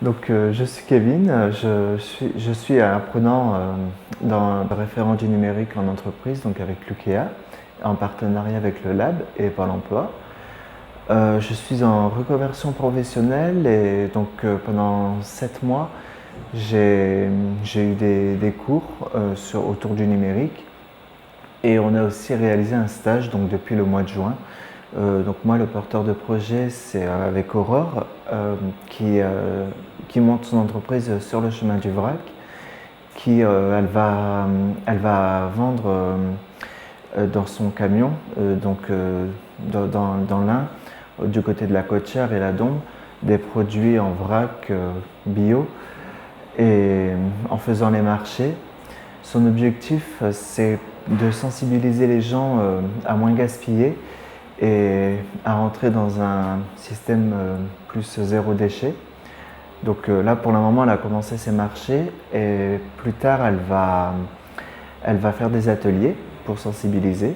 Je suis Kevin, je suis apprenant dans le référent du numérique en entreprise, donc avec l'UKEA, en partenariat avec le Lab et Pôle emploi. Je suis en reconversion professionnelle et pendant 7 mois, j'ai eu des cours autour du numérique et on a aussi réalisé un stage depuis le mois de juin. Moi, le porteur de projet, c'est avec Aurore qui monte son entreprise sur le chemin du vrac, elle va vendre dans son camion, dans l'Ain, du côté de la Côtière et la Dombe, des produits en vrac bio et en faisant les marchés. Son objectif, c'est de sensibiliser les gens à moins gaspiller et à rentrer dans un système plus zéro déchet. Là, pour le moment, elle a commencé ses marchés et plus tard, elle va faire des ateliers pour sensibiliser.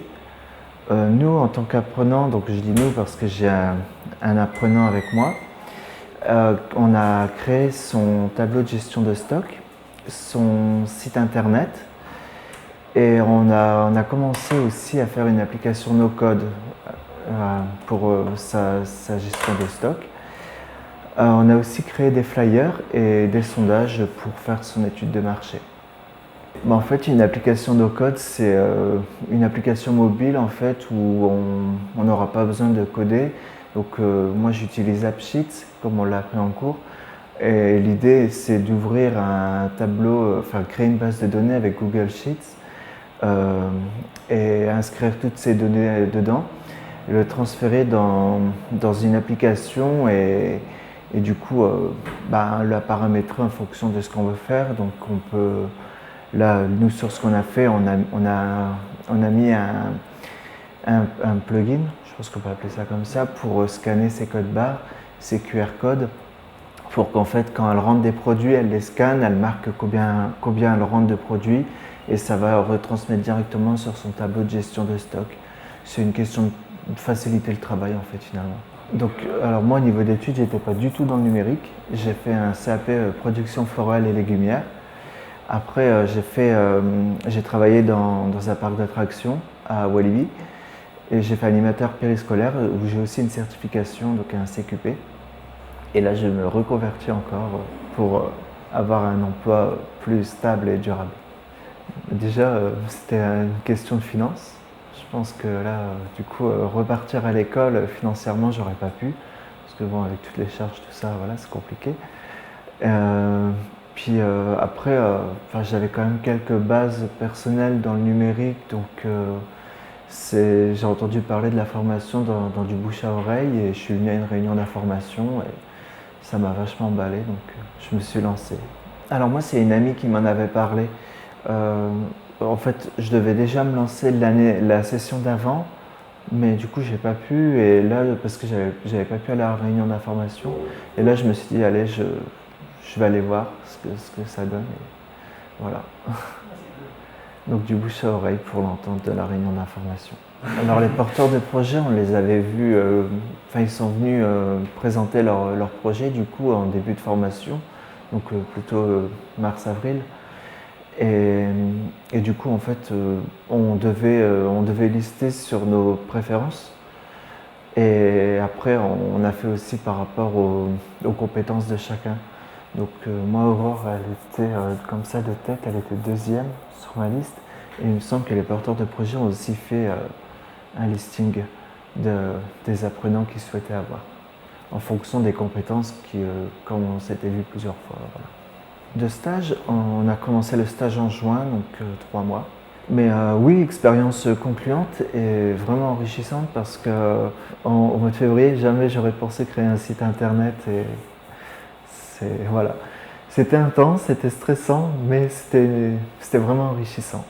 Nous, en tant qu'apprenants, donc je dis nous parce que j'ai un apprenant avec moi, on a créé son tableau de gestion de stock, son site internet et on a commencé aussi à faire une application no-code pour sa gestion de stock. On a aussi créé des flyers et des sondages pour faire son étude de marché. En fait, une application no-code, c'est une application mobile en fait, où on n'aura pas besoin de coder. Moi, j'utilise AppSheets, comme on l'a appris en cours. Et l'idée, c'est d'ouvrir un tableau, créer une base de données avec Google Sheets et inscrire toutes ces données dedans, le transférer dans une application et du coup la paramétrer en fonction de ce qu'on veut faire. Donc on peut, là, nous sur ce qu'on a fait, on a mis un plugin, je pense qu'on peut appeler ça comme ça, pour scanner ces codes barres, ces QR codes, pour qu'en fait quand elle rentre des produits, elle les scanne, elle marque combien elle rentre de produits et ça va retransmettre directement sur son tableau de gestion de stock. C'est une question de faciliter le travail en fait finalement. Alors moi au niveau d'études, j'étais pas du tout dans le numérique. J'ai fait un CAP production florale et légumière. Après j'ai travaillé dans un parc d'attractions à Walibi et j'ai fait animateur périscolaire où j'ai aussi une certification, donc un CQP. Et là je me reconvertis encore pour avoir un emploi plus stable et durable. Déjà c'était une question de finances. Je pense que là, repartir à l'école, financièrement, j'aurais pas pu. Parce que bon, avec toutes les charges, tout ça, voilà, c'est compliqué. Après, j'avais quand même quelques bases personnelles dans le numérique. J'ai entendu parler de la formation dans du bouche à oreille et je suis venu à une réunion d'information et ça m'a vachement emballé, donc je me suis lancé. Alors moi, c'est une amie qui m'en avait parlé. En fait, je devais déjà me lancer la session d'avant, mais du coup, j'ai pas pu. Et là, parce que j'avais pas pu aller à la réunion d'information. Et là, je me suis dit, allez, je vais aller voir ce que ça donne. Et voilà. Donc, du bouche à oreille pour l'entente de la réunion d'information. Alors, les porteurs de projets, on les avait vus. Ils sont venus présenter leur projet, du coup, en début de formation. Donc, plutôt mars-avril. Et du coup, en fait, on devait lister sur nos préférences. Et après, on a fait aussi par rapport aux compétences de chacun. Moi, Aurore, elle était comme ça de tête, elle était deuxième sur ma liste. Et il me semble que les porteurs de projet ont aussi fait un listing des apprenants qu'ils souhaitaient avoir, en fonction des compétences comme on s'était vu plusieurs fois. Voilà. De stage, on a commencé le stage en juin, 3 mois. Mais oui, expérience concluante et vraiment enrichissante parce qu'au mois de février, jamais j'aurais pensé créer un site internet et voilà. C'était intense, c'était stressant, mais c'était vraiment enrichissant.